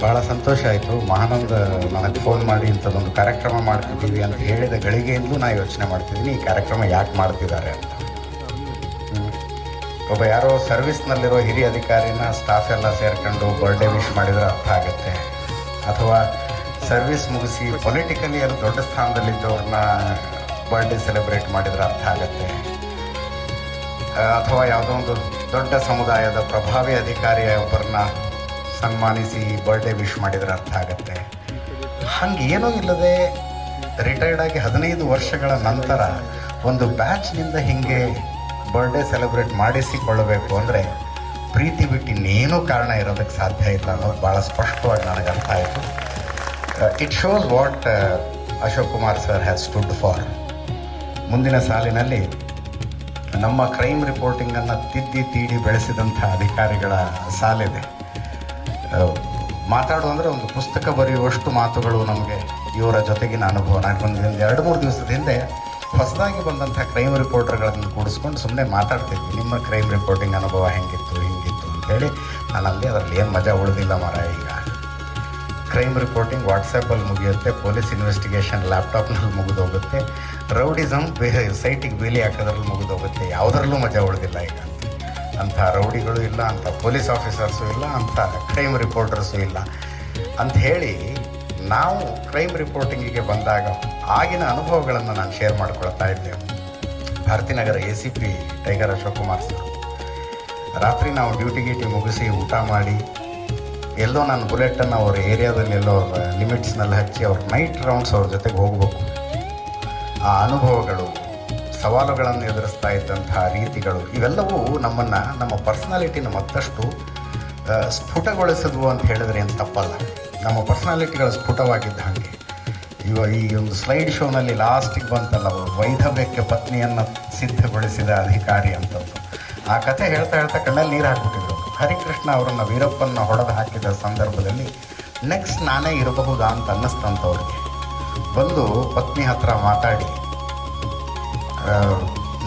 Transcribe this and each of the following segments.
ಭಾಳ ಸಂತೋಷ ಆಯಿತು. ಮಹಾನಂದ ನನಗೆ ಫೋನ್ ಮಾಡಿ ಇಂಥದ್ದೊಂದು ಕಾರ್ಯಕ್ರಮ ಮಾಡ್ತಿದ್ದೀವಿ ಅಂತ ಹೇಳಿದ ಗಳಿಗೆಯಿಂದಲೂ ನಾನು ಯೋಚನೆ ಮಾಡ್ತಿದ್ದೀನಿ ಈ ಕಾರ್ಯಕ್ರಮ ಯಾಕೆ ಮಾಡ್ತಿದ್ದಾರೆ ಅಂತ. ಒಬ್ಬ ಯಾರೋ ಸರ್ವಿಸ್ನಲ್ಲಿರೋ ಹಿರಿಯ ಅಧಿಕಾರಿನ ಸ್ಟಾಫ್ ಎಲ್ಲ ಸೇರ್ಕೊಂಡು ಬರ್ಡೇ ವಿಶ್ ಮಾಡಿದರೆ ಅರ್ಥ ಆಗುತ್ತೆ, ಅಥವಾ ಸರ್ವಿಸ್ ಮುಗಿಸಿ ಪೊಲಿಟಿಕಲಿ ಅದು ದೊಡ್ಡ ಸ್ಥಾನದಲ್ಲಿದ್ದವ್ರನ್ನ ಬರ್ಡೇ ಸೆಲೆಬ್ರೇಟ್ ಮಾಡಿದರೆ ಅರ್ಥ ಆಗುತ್ತೆ, ಅಥವಾ ಯಾವುದೋ ಒಂದು ದೊಡ್ಡ ಸಮುದಾಯದ ಪ್ರಭಾವಿ ಅಧಿಕಾರಿಯ ಒಬ್ಬರನ್ನ ಸನ್ಮಾನಿಸಿ ಬರ್ಡೇ ವಿಶ್ ಮಾಡಿದರೆ ಅರ್ಥ ಆಗುತ್ತೆ. ಹಂಗೆ ಏನೂ ಇಲ್ಲದೆ ರಿಟೈರ್ಡ್ ಆಗಿ 15 ವರ್ಷಗಳ ನಂತರ ಒಂದು ಬ್ಯಾಚ್ನಿಂದ ಹೀಗೆ ಬರ್ಡೇ ಸೆಲೆಬ್ರೇಟ್ ಮಾಡಿಸಿಕೊಳ್ಳಬೇಕು ಅಂದರೆ ಪ್ರೀತಿ ಬಿಟ್ಟು ಇನ್ನೇನೂ ಕಾರಣ ಇರೋದಕ್ಕೆ ಸಾಧ್ಯ ಇಲ್ಲ ಅನ್ನೋದು ಭಾಳ ಸ್ಪಷ್ಟವಾಗಿ ನನಗೆ ಅರ್ಥ ಆಯಿತು. It shows what Ashok Kumar sir has stood for. ಮುಂದಿನ ಸಾಲಿನಲ್ಲಿ ನಮ್ಮ ಕ್ರೈಮ್ ರಿಪೋರ್ಟಿಂಗನ್ನು ತಿದ್ದಿ ತೀಡಿ ಬೆಳೆಸಿದಂಥ ಅಧಿಕಾರಿಗಳ ಸಾಲಿದೆ. ಮಾತಾಡು ಅಂದರೆ ಒಂದು ಪುಸ್ತಕ ಬರೆಯುವಷ್ಟು ಮಾತುಗಳು ನಮಗೆ ಇವರ ಜೊತೆಗಿನ ಅನುಭವ. ನಾನು ಒಂದು 2-3 ದಿವಸದ ಹಿಂದೆ ಹೊಸದಾಗಿ ಬಂದಂಥ ಕ್ರೈಮ್ ರಿಪೋರ್ಟರ್ಗಳನ್ನು ಕೂಡಿಸ್ಕೊಂಡು ಸುಮ್ಮನೆ ಮಾತಾಡ್ತಿದ್ವಿ, ನಿಮ್ಮ ಕ್ರೈಮ್ ರಿಪೋರ್ಟಿಂಗ್ ಅನುಭವ ಹೆಂಗಿತ್ತು ಹಿಂಗಿತ್ತು ಅಂಥೇಳಿ. ನಾನು ಅದರಲ್ಲಿ ಏನು ಮಜಾ ಉಳಿದಿಲ್ಲ ಮರ. ಈಗ ಕ್ರೈಮ್ ರಿಪೋರ್ಟಿಂಗ್ ವಾಟ್ಸಪ್ಪಲ್ಲಿ ಮುಗಿಯುತ್ತೆ, ಪೊಲೀಸ್ ಇನ್ವೆಸ್ಟಿಗೇಷನ್ ಲ್ಯಾಪ್ಟಾಪ್ನಲ್ಲಿ ಮುಗಿದೋಗುತ್ತೆ, ರೌಡಿಸಮ್ ಸೈಟಿಗೆ ಬೇಲಿ ಹಾಕೋದ್ರಲ್ಲಿ ಮುಗಿದೋಗುತ್ತೆ. ಯಾವುದರಲ್ಲೂ ಮಜಾ ಉಳಿದಿಲ್ಲ ಈಗ. ಅಂಥ ರೌಡಿಗಳು ಇಲ್ಲ, ಅಂಥ ಪೊಲೀಸ್ ಆಫೀಸರ್ಸು ಇಲ್ಲ, ಅಂಥ ಕ್ರೈಮ್ ರಿಪೋರ್ಟರ್ಸು ಇಲ್ಲ ಅಂಥೇಳಿ ನಾವು ಕ್ರೈಮ್ ರಿಪೋರ್ಟಿಂಗಿಗೆ ಬಂದಾಗ ಆಗಿನ ಅನುಭವಗಳನ್ನು ನಾನು ಶೇರ್ ಮಾಡ್ಕೊಳ್ತಾ ಇದ್ದೆ. Bharathi Nagar ACP tiger Ashok Kumar sir, ರಾತ್ರಿ ನಾವು ಡ್ಯೂಟಿ ಮುಗಿಸಿ ಊಟ ಮಾಡಿ ಎಲ್ಲೋ ನಾನು ಬುಲೆಟನ್ನು ಅವ್ರ ಏರಿಯಾದಲ್ಲಿ ಎಲ್ಲೋ ಲಿಮಿಟ್ಸ್ನಲ್ಲಿ ಹಚ್ಚಿ ಅವ್ರ ನೈಟ್ ರೌಂಡ್ಸ್ ಅವ್ರ ಜೊತೆಗೆ ಹೋಗಬೇಕು. ಆ ಅನುಭವಗಳು, ಸವಾಲುಗಳನ್ನು ಎದುರಿಸ್ತಾ ಇದ್ದಂಥ ರೀತಿಗಳು, ಇವೆಲ್ಲವೂ ನಮ್ಮನ್ನು, ನಮ್ಮ ಪರ್ಸ್ನಾಲಿಟಿನ ಮತ್ತಷ್ಟು ಸ್ಫುಟಗೊಳಿಸಿದ್ವು ಅಂತ ಹೇಳಿದ್ರೆ ಏನು ತಪ್ಪಲ್ಲ. ನಮ್ಮ ಪರ್ಸ್ನಾಲಿಟಿಗಳು ಸ್ಫುಟವಾಗಿದ್ದ ಹಾಗೆ ಈ ಒಂದು ಸ್ಲೈಡ್ ಶೋನಲ್ಲಿ ಲಾಸ್ಟಿಗೆ ಬಂತಲ್ಲ, ವೈಧವ್ಯಕ್ಕೆ ಪತ್ನಿಯನ್ನು ಸಿದ್ಧಗೊಳಿಸಿದ ಅಧಿಕಾರಿ ಅಂತಂದು ಆ ಕಥೆ ಹೇಳ್ತಾ ಹೇಳ್ತಾ ಕಣ್ಣಲ್ಲಿ ನೀರು ಹಾಕ್ಬಿಟ್ಟಿದ್ರು. ಹರಿಕೃಷ್ಣ ಅವರನ್ನು ವೀರಪ್ಪನ ಹೊಡೆದು ಹಾಕಿದ ಸಂದರ್ಭದಲ್ಲಿ ನೆಕ್ಸ್ಟ್ ನಾನೇ ಇರಬಹುದಾ ಅಂತ ಅನ್ನಿಸ್ತಂಥವ್ರಿಗೆ. ಬಂದು ಪತ್ನಿ ಹತ್ರ ಮಾತಾಡಿ,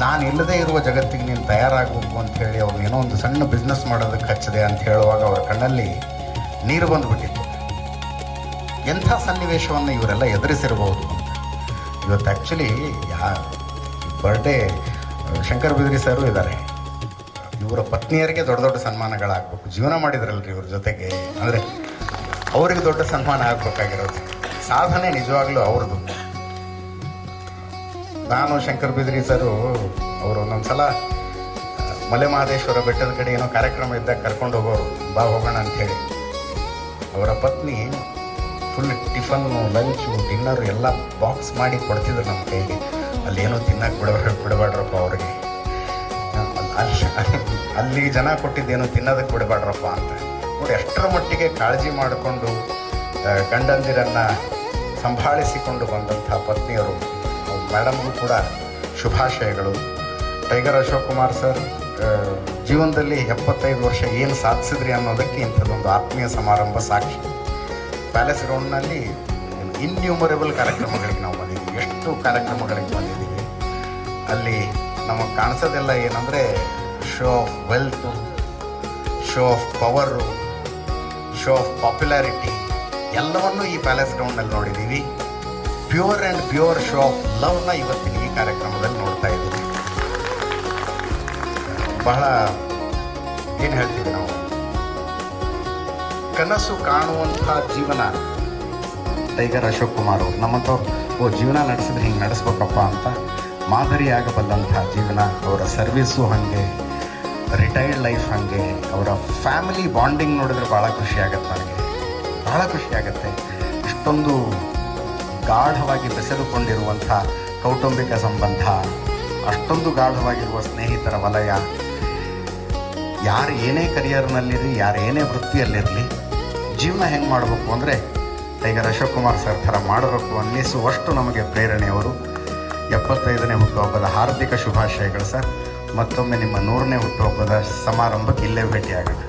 ನಾನು ಇಲ್ಲದೇ ಇರುವ ಜಗತ್ತಿಗೆ ನೀನು ತಯಾರಾಗಬೇಕು ಅಂಥೇಳಿ ಅವ್ರು ಏನೋ ಒಂದು ಸಣ್ಣ ಬಿಸ್ನೆಸ್ ಮಾಡೋದಕ್ಕೆ ಹಚ್ಚಿದೆ ಅಂತ ಹೇಳುವಾಗ ಅವರ ಕಣ್ಣಲ್ಲಿ ನೀರು ಬಂದುಬಿಟ್ಟಿತ್ತು. ಎಂಥ ಸನ್ನಿವೇಶವನ್ನು ಇವರೆಲ್ಲ ಎದುರಿಸಿರ್ಬೋದು ಅಂತ. ಇವತ್ತು ಆ್ಯಕ್ಚುಲಿ ಬರ್ಡೇ ಶಂಕರ್ ಬಿದ್ರಿ ಸರು ಇದ್ದಾರೆ, ಇವರ ಪತ್ನಿಯರಿಗೆ ದೊಡ್ಡ ದೊಡ್ಡ ಸನ್ಮಾನಗಳಾಗಬೇಕು. ಜೀವನ ಮಾಡಿದ್ರಲ್ರಿ ಇವ್ರ ಜೊತೆಗೆ, ಅಂದರೆ ಅವ್ರಿಗೆ ದೊಡ್ಡ ಸನ್ಮಾನ ಆಗಬೇಕಾಗಿರೋದು. ಸಾಧನೆ ನಿಜವಾಗ್ಲೂ ಅವ್ರದ್ದು. ನಾನು ಶಂಕರ್ ಬಿದ್ರಿ ಸರು ಅವರು ಒಂದೊಂದು ಸಲ ಮಲೆ ಮಹದೇಶ್ವರ ಬೆಟ್ಟದ ಕಡೆ ಏನೋ ಕಾರ್ಯಕ್ರಮ ಇದ್ದಾಗ ಕರ್ಕೊಂಡು ಹೋಗೋರು, ಬಾ ಹೋಗೋಣ ಅಂಥೇಳಿ. ಅವರ ಪತ್ನಿ ಫುಲ್ ಟಿಫನ್ನು, ಲಂಚು, ಡಿನ್ನರು ಎಲ್ಲ ಬಾಕ್ಸ್ ಮಾಡಿ ಕೊಡ್ತಿದ್ರು ನಮ್ಮ ಕೈಗೆ. ಅಲ್ಲೇನೋ ತಿನ್ನಕ್ಕೆ ಬಿಡಬೇಡ್ರಪ್ಪ ಅವ್ರಿಗೆ, ಅಲ್ಲಿ ಜನ ಕೊಟ್ಟಿದ್ದೇನೋ ತಿನ್ನೋದಕ್ಕೆ ಬಿಡಬೇಡ್ರಪ್ಪ ಅಂತ. ನೋಡಿ, ಎಷ್ಟರ ಮಟ್ಟಿಗೆ ಕಾಳಜಿ ಮಾಡಿಕೊಂಡು ಗಂಡಂದಿರನ್ನು ಸಂಭಾಳಿಸಿಕೊಂಡು ಬಂದಂಥ ಪತ್ನಿಯರು. ಮೇಡಮ್ಗೂ ಕೂಡ ಶುಭಾಶಯಗಳು. ಟೈಗರ್ ಅಶೋಕ್ ಕುಮಾರ್ ಸರ್ ಜೀವನದಲ್ಲಿ 75 ವರ್ಷ ಏನು ಸಾಧಿಸಿದ್ರಿ ಅನ್ನೋದಕ್ಕೆ ಇಂಥದ್ದೊಂದು ಆತ್ಮೀಯ ಸಮಾರಂಭ ಸಾಕ್ಷಿ. ಪ್ಯಾಲೇಸ್ ಗ್ರೌಂಡ್ನಲ್ಲಿ ಇನ್ಯೂಮರೇಬಲ್ ಕಾರ್ಯಕ್ರಮಗಳಿಗೆ ನಾವು ಬಂದಿದ್ದೀವಿ, ಎಷ್ಟು ಕಾರ್ಯಕ್ರಮಗಳಿಗೆ ಬಂದಿದ್ದೀವಿ. ಅಲ್ಲಿ ನಮಗೆ ಕಾಣಿಸೋದೆಲ್ಲ ಏನಂದರೆ show of wealth, show of power, show of popularity ಎಲ್ಲವನ್ನೂ ಈ ಪ್ಯಾಲೇಸ್ ಗ್ರೌಂಡ್ನಲ್ಲಿ ನೋಡಿದ್ದೀವಿ. Pure and pure show of ಲವ್ನ ಇವತ್ತಿನ ಈ ಕಾರ್ಯಕ್ರಮದಲ್ಲಿ ನೋಡ್ತಾ ಇದ್ದೀವಿ. ಬಹಳ ಏನು ಹೇಳ್ತೀವಿ ನಾವು, ಕನಸು ಕಾಣುವಂಥ ಜೀವನ ಟೈಗರ್ ಅಶೋಕ್ ಕುಮಾರ್ ಅವರು. ನಮ್ಮಂಥವ್ರು ಜೀವನ ನಡೆಸಿದ್ರೆ ಹಿಂಗೆ ನಡೆಸ್ಬೇಕಪ್ಪ ಅಂತ ಮಾದರಿಯಾಗಬಲ್ಲಂಥ ಜೀವನ. ಅವರ ಸರ್ವೀಸು ಹಾಗೆ, ರಿಟೈರ್ಡ್ ಲೈಫ್ ಹಾಗೆ, ಅವರ ಫ್ಯಾಮಿಲಿ ಬಾಂಡಿಂಗ್ ನೋಡಿದ್ರೆ ಭಾಳ ಖುಷಿಯಾಗತ್ತೆ ನನಗೆ, ಭಾಳ ಖುಷಿಯಾಗತ್ತೆ. ಇಷ್ಟೊಂದು ಗಾಢವಾಗಿ ಬೆಸೆದುಕೊಂಡಿರುವಂಥ ಕೌಟುಂಬಿಕ ಸಂಬಂಧ, ಅಷ್ಟೊಂದು ಗಾಢವಾಗಿರುವ ಸ್ನೇಹಿತರ ವಲಯ. ಯಾರು ಏನೇ ಕರಿಯರ್ನಲ್ಲಿರಲಿ, ಯಾರು ಏನೇ ವೃತ್ತಿಯಲ್ಲಿರಲಿ, ಜೀವನ ಹೆಂಗೆ ಮಾಡಬೇಕು ಅಂದರೆ ಟೈಗರ್ ಅಶೋಕ್ ಕುಮಾರ್ ಸರ್ ಥರ ಮಾಡಬೇಕು ಅನ್ನಿಸುವಷ್ಟು ನಮಗೆ ಪ್ರೇರಣೆಯವರು. 75ನೇ ಹುಟ್ಟುಹಬ್ಬದ ಹಾರ್ದಿಕ ಶುಭಾಶಯಗಳು ಸರ್. ಮತ್ತೊಮ್ಮೆ ನಿಮ್ಮ 100ನೇ ಹುಟ್ಟುಹಬ್ಬದ ಸಮಾರಂಭಕ್ಕೆ ಇಲ್ಲೇ ಭೇಟಿಯಾಗೋಣ.